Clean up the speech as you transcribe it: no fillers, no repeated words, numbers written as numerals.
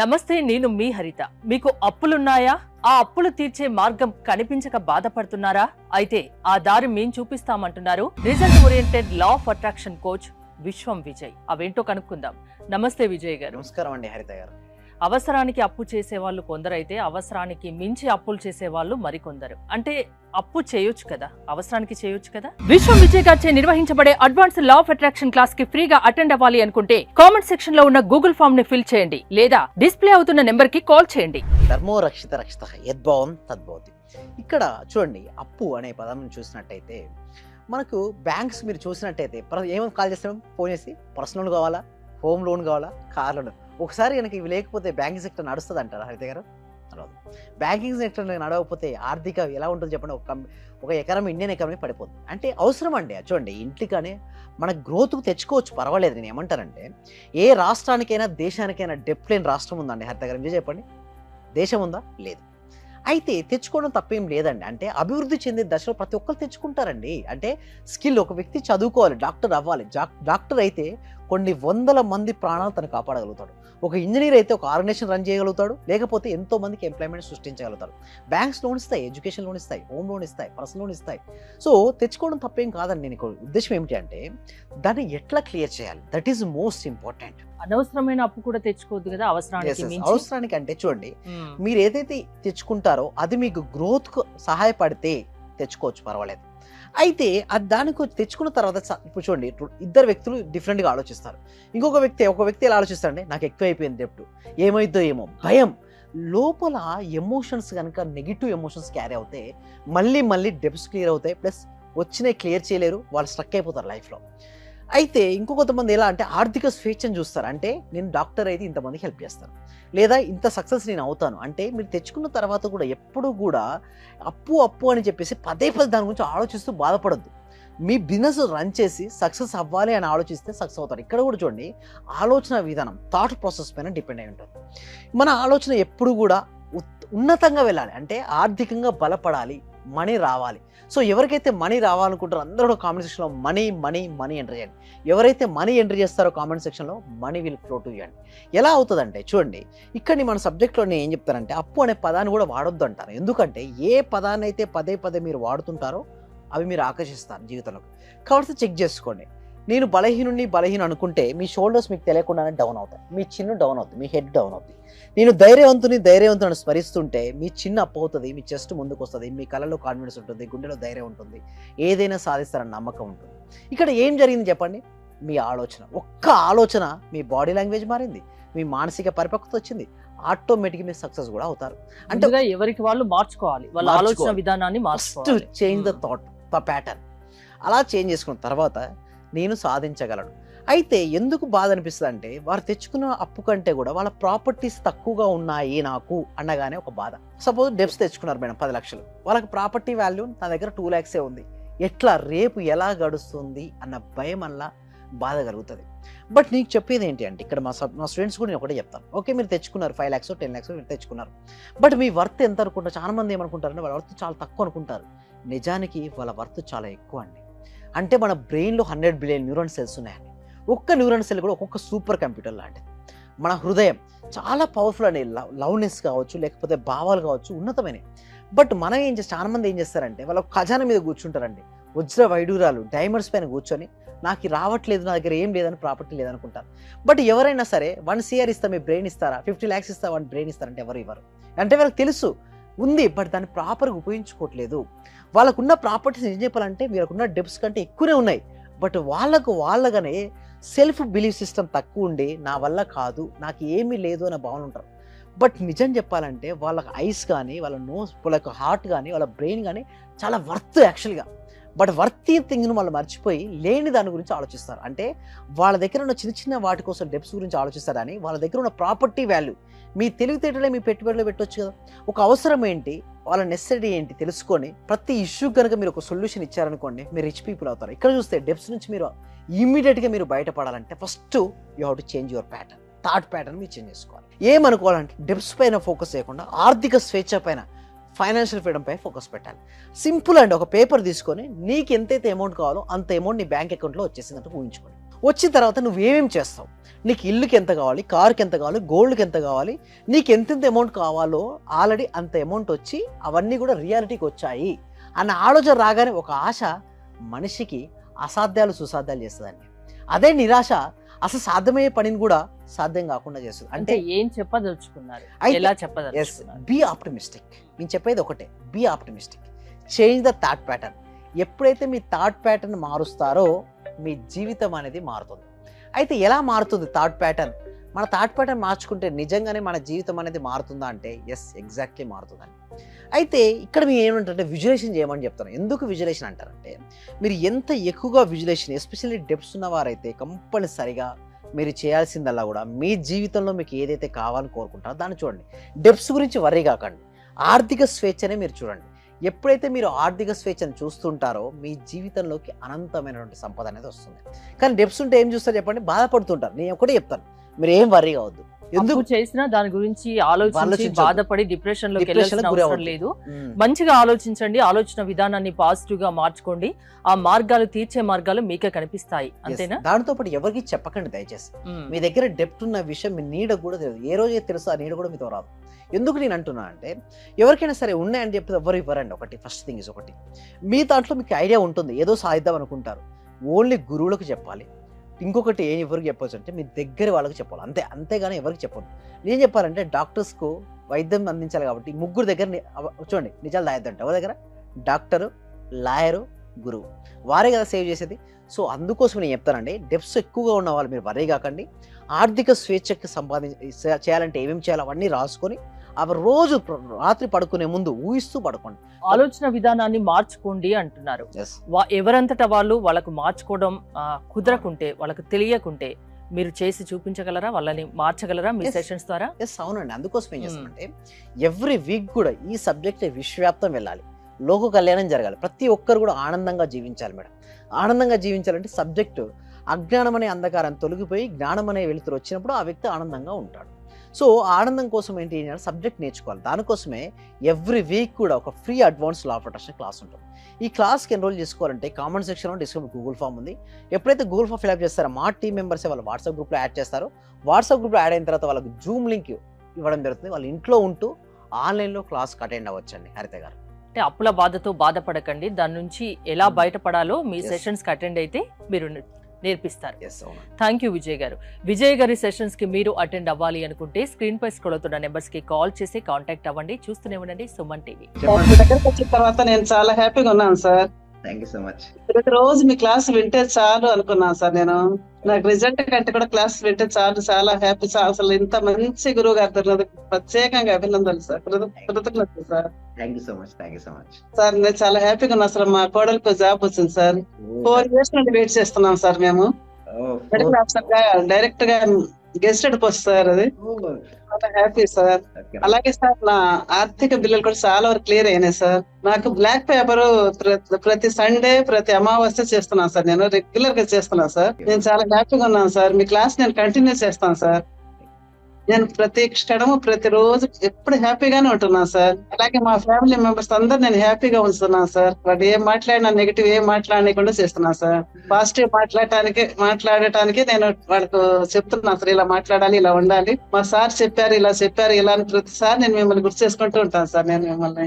నమస్తే, నేను మీ హరిత. మీకు అప్పులున్నాయా? ఆ అప్పులు తీర్చే మార్గం కనిపించక బాధపడుతున్నారా? అయితే ఆ దారి మేం చూపిస్తామంటున్నారు result oriented law of attraction coach Viswam Vijay. అవేంటో కనుక్కుందాం. నమస్తే విజయ్ గారు. నమస్కారం అండి హరిత గారు. అవసరానికి అప్పు చేసేవాళ్ళు కొందరైతే అవసరానికి మించి అప్పులు చేసేవాళ్ళు మరికొందరు. అంటే అప్పు చేయొచ్చు కదా, అవసరానికి చేయొచ్చు కదా. విశ్వం విజయ్ గారిచే నిర్వహించబడే advance law of attraction class కి ఫ్రీగా అటెండ్ అవ్వాలి అనుకుంటే కామెంట్ సెక్షన్ లో ఉన్న గూగుల్ ఫామ్ ని ఫిల్ చేయండి, లేదా డిస్ప్లే అవుతున్న నెంబర్ కి కాల్ చేయండి. ధర్మో రక్షిత రక్షిత యద్భావం తద్భవతి. ఇక్కడ చూడండి, అప్పు అనే పదం చూసినట్టయితే మనకు బ్యాంక్స్ మీరు చూసినట్టయితే ఏమేమి కాల్ చేస్తాం? ఫోన్ చేసి పర్సనల్ లోన్ కావాలా, హోమ్ లోన్ కావాలా, కార్ లోన్. ఒకసారి కనుక ఇవి లేకపోతే బ్యాంకింగ్ సెక్టర్ నడుస్తుంది అంటారా హరిత గారు? నడవదు. బ్యాంకింగ్ సెక్టర్ నడవకపోతే ఆర్థిక ఎలా ఉంటుంది చెప్పండి? ఒక ఎకనమీ, ఇండియన్ ఎకనమీ పడిపోతుంది. అంటే అవసరం అండి. చూడండి, ఇంటికనే మన గ్రోత్కు తెచ్చుకోవచ్చు, పర్వాలేదు. నేను ఏమంటానంటే, ఏ రాష్ట్రానికైనా దేశానికైనా డెప్ట్ లేని రాష్ట్రం ఉందండి హరిత గారు? మీరు చెప్పండి, దేశం ఉందా? లేదు. అయితే తెచ్చుకోవడం తప్పేం లేదండి. అంటే అభివృద్ధి చెందే దశలో ప్రతి ఒక్కరు తెచ్చుకుంటారండి. అంటే స్కిల్, ఒక వ్యక్తి చదువుకోవాలి, డాక్టర్ అవ్వాలి. డాక్టర్ అయితే కొన్ని వందల మంది ప్రాణాలు తను కాపాడగలుగుతాడు. ఒక ఇంజనీర్ అయితే ఒక ఆర్గనైజేషన్ రన్ చేయగలుగుతాడు, లేకపోతే ఎంతో మందికి ఎంప్లాయ్మెంట్ సృష్టించగలుగుతాడు. బ్యాంక్స్ లోన్ ఇస్తాయి, ఎడ్యుకేషన్ లోన్ ఇస్తాయి, హోమ్ లోన్ ఇస్తాయి, పర్సనల్ లోన్ ఇస్తాయి. సో తెచ్చుకోవడం తప్పేం కాదండి. నేను ఉద్దేశం ఏమిటి అంటే, దాన్ని ఎట్లా క్లియర్ చేయాలి, దట్ ఈస్ మోస్ట్ ఇంపార్టెంట్. అనవసరమైన అప్పు కూడా తెచ్చుకోవద్దు కదా, అవసరానికి. అంటే చూడండి, మీరు ఏదైతే తెచ్చుకుంటారో అది మీకు గ్రోత్ కు సహాయపడితే తెచ్చుకోవచ్చు, పర్వాలేదు. అయితే అది దానికి తెచ్చుకున్న తర్వాత ఇప్పుడు చూడండి, ఇద్దరు వ్యక్తులు డిఫరెంట్గా ఆలోచిస్తారు. ఒక వ్యక్తి ఎలా ఆలోచిస్తారంటే, నాకు ఎక్కువ అయిపోయింది డెప్ట్, ఏమైద్దో ఏమో భయం. లోపల ఎమోషన్స్ కనుక నెగిటివ్ ఎమోషన్స్ క్యారీ అవుతే మళ్ళీ డెప్ట్స్ క్లియర్ అవుతాయి, ప్లస్ వచ్చినాయి క్లియర్ చేయలేరు, వాళ్ళు స్ట్రక్ అయిపోతారు లైఫ్లో. అయితే కొంతమంది ఎలా అంటే ఆర్థిక స్వేచ్ఛను చూస్తారు. అంటే నేను డాక్టర్ అయితే ఇంతమందికి హెల్ప్ చేస్తాను, లేదా ఇంత సక్సెస్ నేను అవుతాను. అంటే మీరు తెచ్చుకున్న తర్వాత కూడా ఎప్పుడు కూడా అప్పు అని చెప్పేసి పదే దాని గురించి ఆలోచిస్తూ బాధపడద్దు. మీ బిజినెస్ రన్ చేసి సక్సెస్ అవ్వాలి అని ఆలోచిస్తే సక్సెస్ అవుతారు. ఇక్కడ కూడా చూడండి, ఆలోచన విధానం, థాట్ ప్రాసెస్ పైన డిపెండ్ అయి ఉంటుంది. మన ఆలోచన ఎప్పుడు కూడా ఉన్నతంగా వెళ్ళాలి. అంటే ఆర్థికంగా బలపడాలి, మనీ రావాలి. సో ఎవరికైతే మనీ రావాలనుకుంటారో అందరూ కామెంట్ సెక్షన్లో మనీ ఎంటర్ చేయండి. ఎవరైతే మనీ ఎంటర్ చేస్తారో కామెంట్ సెక్షన్లో money will flow to you. ఎలా అవుతుందంటే చూడండి, ఇక్కడ మన సబ్జెక్ట్లో నేను ఏం చెప్తానంటే, అప్పు అనే పదాన్ని కూడా వాడొద్దు అంటాను. ఎందుకంటే ఏ పదాన్ని అయితే పదే మీరు వాడుతుంటారో అవి మీరు ఆకర్షిస్తారు జీవితంలో. కాబట్టి చెక్ చేసుకోండి. నేను బలహీన అనుకుంటే మీ షోల్డర్స్ మీకు తెలియకుండానే డౌన్ అవుతాయి, మీ చిన్న డౌన్ అవుతుంది, మీ హెడ్ డౌన్ అవుతుంది. నేను ధైర్యవంతుని స్మరిస్తుంటే మీ చిన్న అప్పు అవుతుంది, మీ చెస్ట్ ముందుకు వస్తుంది, మీ కళ్ళలో కాన్ఫిడెన్స్ ఉంటుంది, గుండెలో ధైర్యం ఉంటుంది, ఏదైనా సాధిస్తారని నమ్మకం ఉంటుంది. ఇక్కడ ఏం జరిగింది చెప్పండి? మీ ఆలోచన, ఒక్క ఆలోచన మీ బాడీ లాంగ్వేజ్ మారింది, మీ మానసిక పరిపక్వత వచ్చింది, ఆటోమేటిక్గా మీరు సక్సెస్ కూడా అవుతారు. అంటే ఎవరికి వాళ్ళు మార్చుకోవాలి, వాళ్ళ ఆలోచన విధానాన్ని మార్చుకోవాలి. Change the thought pattern. అలా చేంజ్ చేసుకున్న తర్వాత నేను సాధించగలను. అయితే ఎందుకు బాధ అనిపిస్తుంది అంటే, వారు తెచ్చుకున్న అప్పు కంటే కూడా వాళ్ళ ప్రాపర్టీస్ తక్కువగా ఉన్నాయి నాకు అనగానే ఒక బాధ. సపోజ్ డెప్స్ తెచ్చుకున్నారు మేడం 10 లక్షలు, వాళ్ళకి ప్రాపర్టీ వాల్యూ నా దగ్గర 2 lakhs ఉంది. ఎట్లా రేపు ఎలా గడుస్తుంది అన్న భయం వల్ల బాధ కలుగుతుంది. బట్ నీకు చెప్పేది ఏంటి అంటే, ఇక్కడ మా స్టూడెంట్స్ కూడా నేను ఒకటే చెప్తాను. ఓకే, మీరు తెచ్చుకున్నారు 5 lakhs 10 lakhs మీరు తెచ్చుకున్నారు, బట్ మీ వర్త్ ఎంత అనుకుంటారు? చాలా మంది ఏమనుకుంటారంటే వాళ్ళ వర్త్ చాలా తక్కువ అనుకుంటారు. నిజానికి వాళ్ళ వర్త్ చాలా ఎక్కువ అండి. అంటే మన బ్రెయిన్లో 100 billion న్యూరాన్ సెల్స్ ఉన్నాయండి. ఒక్క న్యూరాన్ సెల్ కూడా ఒక్కొక్క సూపర్ కంప్యూటర్ లాంటిది. మన హృదయం చాలా పవర్ఫుల్ అండి. లవ్నెస్ కావచ్చు, లేకపోతే భావాలు కావచ్చు, ఉన్నతమైనవి. బట్ మనం చాలా మంది ఏం చేస్తారంటే, వాళ్ళ ఖజానా మీద కూర్చుంటారండి, వజ్ర వైడూరాలు డైమండ్స్ పైన కూర్చొని నాకు రావట్లేదు, నా దగ్గర ఏం లేదని, ప్రాపర్టీ లేదనుకుంటారు. బట్ ఎవరైనా సరే 1 CR ఇస్తా మీ బ్రెయిన్ ఇస్తారా, 50 lakhs ఇస్తా 1 బ్రెయిన్ ఇస్తారంటే ఎవరు ఇవ్వరు. అంటే వాళ్ళకి తెలుసు ఉంది, బట్ దాన్ని ప్రాపర్గా ఉపయోగించుకోవట్లేదు. వాళ్ళకున్న ప్రాపర్టీస్ ఏం చెప్పాలంటే వీళ్ళకున్న డెప్స్ కంటే ఎక్కువనే ఉన్నాయి, బట్ వాళ్ళగానే సెల్ఫ్ బిలీఫ్ సిస్టమ్ తక్కువ ఉండి నా వల్ల కాదు, నాకు ఏమీ లేదు అనే భావన ఉంటారు. బట్ నిజం చెప్పాలంటే వాళ్ళ ఐస్ కానీ, వాళ్ళ నోస్, వాళ్ళ హార్ట్ కానీ, వాళ్ళ బ్రెయిన్ కానీ చాలా వర్త్ యాక్చువల్గా. బట్ వర్తీ థింగ్ను వాళ్ళు మర్చిపోయి లేని దాని గురించి ఆలోచిస్తారు. అంటే వాళ్ళ దగ్గర ఉన్న చిన్న వాటి కోసం డెప్స్ గురించి ఆలోచిస్తారని, వాళ్ళ దగ్గర ఉన్న ప్రాపర్టీ వాల్యూ, మీ తెలివితేటలే మీ పెట్టుబడిలో పెట్టవచ్చు కదా. ఒక అవసరం ఏంటి, వాళ్ళ నెసెసిటీ ఏంటి తెలుసుకొని ప్రతి ఇష్యూ కనుక మీరు ఒక సొల్యూషన్ ఇచ్చారనుకోండి, మీరు రిచ్ పీపుల్ అవుతారు. ఇక్కడ చూస్తే డెప్స్ నుంచి మీరు ఇమ్మీడియట్గా మీరు బయటపడాలంటే first you have to change your pattern, thought pattern మీరు చేంజ్ చేసుకోవాలి. ఏమనుకోవాలంటే డెప్స్ పైన ఫోకస్ చేయకుండా ఆర్థిక స్వేచ్ఛ పైన, ఫైనాన్షియల్ ఫ్రీడమ్ పై ఫోకస్ పెట్టాలి. సింపుల్ అండి. ఒక పేపర్ తీసుకొని నీకు ఎంతైతే అమౌంట్ కావాలో అంత అమౌంట్ నీ బ్యాంక్ అకౌంట్లో వచ్చేసిందంటే ఊహించుకోండి. వచ్చిన తర్వాత నువ్వు ఏమేమి చేస్తావు, నీకు ఇల్లుకి ఎంత కావాలి, కారుకి ఎంత కావాలి, గోల్డ్కి ఎంత కావాలి, నీకు ఎంతెంత అమౌంట్ కావాలో ఆల్రెడీ అంత అమౌంట్ వచ్చి అవన్నీ కూడా రియాలిటీకి వచ్చాయి అన్న ఆలోచన రాగానే ఒక ఆశ మనిషికి అసాధ్యాలు సుసాధ్యాలు చేస్తుందండి. అదే నిరాశ అసలు సాధ్యమయ్యే పనిని కూడా సాధ్యం కాకుండా చేస్తుంది. అంటే ఏం చెప్పదలుచుకున్నారు, ఎలా చెప్పదలుచుకున్నారు? Be optimistic. నేను చెప్పేది ఒకటే, be optimistic, change the thought pattern. ఎప్పుడైతే మీ థాట్ ప్యాటర్న్ మారుస్తారో మీ జీవితం అనేది మారుతుంది. అయితే ఎలా మారుతుంది థాట్ ప్యాటర్న్? మన థాట్ ప్యాటర్న్ మార్చుకుంటే నిజంగానే మన జీవితం అనేది మారుతుందా అంటే ఎస్, ఎగ్జాక్ట్లీ మారుతుందండి. అయితే ఇక్కడ మీరు ఏమంటారంటే విజువలైజేషన్ చేయమని చెప్తాను. ఎందుకు విజువలైజేషన్ అంటారంటే మీరు ఎంత ఎక్కువగా విజువలైజేషన్, ఎస్పెషల్లీ డెప్స్ ఉన్నవారైతే కంపల్సరిగా మీరు చేయాల్సిందల్లా కూడా మీ జీవితంలో మీకు ఏదైతే కావాలని కోరుకుంటారో దాన్ని చూడండి. డెప్స్ గురించి వర్రీ కాకండి, ఆర్థిక స్వేచ్ఛనే మీరు చూడండి. ఎప్పుడైతే మీరు ఆర్థిక స్వేచ్ఛను చూస్తుంటారో మీ జీవితంలోకి అనంతమైనటువంటి సంపద అనేది వస్తుంది. కానీ డెప్స్ ఉంటే ఏం చూస్తారు చెప్పండి, బాధపడుతుంటారు. నేను ఒకటే చెప్తాను, మీరు ఏం వర్రీ కావద్దు. ఎందుకు చేసినా దాని గురించి ఆలోచించి బాధపడి డిప్రెషన్ లోకి వెళ్ళాల్సిన అవసరం లేదు. మంచిగా ఆలోచించండి, ఆలోచన విధానాన్ని పాజిటివ్ గా మార్చుకోండి. ఆ మార్గాలు తీర్చే మార్గాలు మీకే కనిపిస్తాయి, అంతేనా? దానితో పాటు ఎవరికి చెప్పకండి దయచేసి. మీ దగ్గర డెప్ట్ ఉన్న విషయం మీ నీడ కూడా తెలియదు. ఏ రోజే తెలుసు ఆ నీడ కూడా మీతో రాదు. ఎందుకు నేను అంటున్నా అంటే ఎవరికైనా సరే ఉన్నాయని చెప్పి ఎవరు ఇవ్వరండి. ఒకటి ఫస్ట్ థింగ్ ఇస్ ఒకటి, మీ దాంట్లో మీకు ఐడియా ఉంటుంది, ఏదో సాధిద్దాం అనుకుంటారు, ఓన్లీ గురువులకు చెప్పాలి. ఇంకొకటి ఏం ఎవరికి చెప్పొచ్చు అంటే మీ దగ్గర వాళ్ళకి చెప్పాలి, అంతేగాని ఎవరికి చెప్పను. నేను చెప్పాలంటే డాక్టర్స్కు వైద్యం అందించాలి కాబట్టి ముగ్గురు దగ్గర చూడండి నిజాలు దాయద్దంట. ఎవరి దగ్గర? డాక్టరు, లాయరు, గురువు, వారే కదా సేవ్ చేసేది. సో అందుకోసం నేను చెప్తానండి, డెప్స్ ఎక్కువగా ఉన్న వాళ్ళు మీరు వరీ కాకండి. ఆర్థిక స్వేచ్ఛకి చేయాలంటే ఏమేమి చేయాలో అవన్నీ రాసుకొని అవి రోజు రాత్రి పడుకునే ముందు ఊహిస్తూ పడుకోండి. ఆలోచన విధానాన్ని మార్చుకోండి అంటున్నారు. ఎవరంతటా వాళ్ళు వాళ్ళకు మార్చుకోవడం కుదరకుంటే, వాళ్ళకు తెలియకుంటే మీరు చేసి చూపించగలరా, వాళ్ళని మార్చగలరా మీ సెషన్స్ ద్వారా? ఎస్, అవునండి. అందుకోసం ఏం చేస్తామంటే ఎవ్రీ వీక్ కూడా ఈ సబ్జెక్ట్ విశ్వవ్యాప్తం వెళ్ళాలి, లోక కళ్యాణం జరగాలి, ప్రతి ఒక్కరు కూడా ఆనందంగా జీవించాలి మేడం. ఆనందంగా జీవించాలంటే సబ్జెక్టు అజ్ఞానం అనే అంధకారం తొలగిపోయి జ్ఞానం అనే వెలుతురు వచ్చినప్పుడు ఆ వ్యక్తి ఆనందంగా ఉంటాడు. సో ఆనందం కోసం ఏంటి సబ్జెక్ట్ నేర్చుకోవాలి. దానికోసమే ఎవ్రీ వీక్ కూడా ఒక free advance law of attraction class ఉంటుంది. ఈ క్లాస్కి ఎన్రోల్ చేసుకోవాలంటే కామెంట్ సెక్షన్లో డిస్క్రిప్షన్ గూగుల్ ఫామ్ ఉంది. ఎప్పుడైతే గూగుల్ ఫామ్ ఫిల్అప్ చేస్తారో మా టీం మెంబర్సే వాళ్ళు వాట్సాప్ గ్రూప్లో యాడ్ చేస్తారు. వాట్సాప్ గ్రూప్లో యాడ్ అయిన తర్వాత వాళ్ళకి జూమ్ లింక్ ఇవ్వడం జరుగుతుంది. వాళ్ళు ఇంట్లో ఉంటూ ఆన్లైన్లో క్లాస్కి అటెండ్ అవ్వచ్చండి. హరిత గారు, అంటే అప్పుల బాధతో బాధపడకండి, దాని నుంచి ఎలా బయటపడాలో మీ సెషన్స్కి అటెండ్ అయితే మీరు నేర్పిస్తారు. థ్యాంక్ యూ విజయ్ గారు. విజయ్ గారి సెషన్స్ కి మీరు అటెండ్ అవ్వాలి అనుకుంటే స్క్రీన్ పై స్క్రోల్ అవుతున్న నెంబర్స్ కి కాల్ చేసి కాంటాక్ట్ అవ్వండి. చూస్తూనే ఉండండి సుమన్ టీవీ. దగ్గరకు వచ్చిన తర్వాత నేను చాలా హ్యాపీగా ఉన్నాను sir. Thank you so much. ప్రతిరోజు మీ క్లాస్ వింటే చాలు అనుకున్నాను సార్. నేను నాకు రిజల్ట్ కంటే కూడా క్లాస్ వింటే చాలు, చాలా హ్యాపీ సార్. అసలు ఇంత మంచి గురువు గారు ప్రత్యేకంగా అభినందనలు సార్, కృతజ్ఞతలు sir. Thank you so much. Thank you so much sir. నేను చాలా హ్యాపీగా ఉన్నా. అసలు మా కోడలికి జాబ్ వచ్చింది సార్. 4 years నుండి వెయిట్ చేస్తున్నాం సార్. మేము మెడికల్ ఆఫీసర్ గా డైరెక్ట్ గా గెస్టెడ్ పోస్ట్ సార్. అది చాలా హ్యాపీ సార్. అలాగే సార్ నా ఆర్థిక బిల్లులు కూడా చాలా వరకు క్లియర్ అయినాయి సార్. నాకు బ్లాక్ పేపర్ ప్రతి సండే ప్రతి అమావాస్య చేస్తున్నాను సార్. నేను రెగ్యులర్ గా చేస్తున్నాను సార్. నేను చాలా హ్యాపీగా ఉన్నాను సార్. మీ క్లాస్ నేను కంటిన్యూ చేస్తాను సార్. నేను ప్రతి క్షణము ప్రతిరోజు ఎప్పుడు హ్యాపీగానే ఉంటున్నాను సార్. అలాగే మా ఫ్యామిలీ మెంబర్స్ అందరు నేను హ్యాపీగా ఉంచుతున్నాను సార్. వాళ్ళు ఏం మాట్లాడినా నెగిటివ్ ఏం మాట్లాడకుండా చేస్తున్నాను సార్. పాజిటివ్ మాట్లాడటానికి నేను వాళ్ళకు చెప్తున్నాను సార్, ఇలా మాట్లాడాలి, ఇలా ఉండాలి, మా సార్ చెప్పారు, ఇలా చెప్పారు, ఇలా అని ప్రతిసారి నేను మిమ్మల్ని గుర్తు చేసుకుంటూ ఉంటాను సార్. నేను మిమ్మల్ని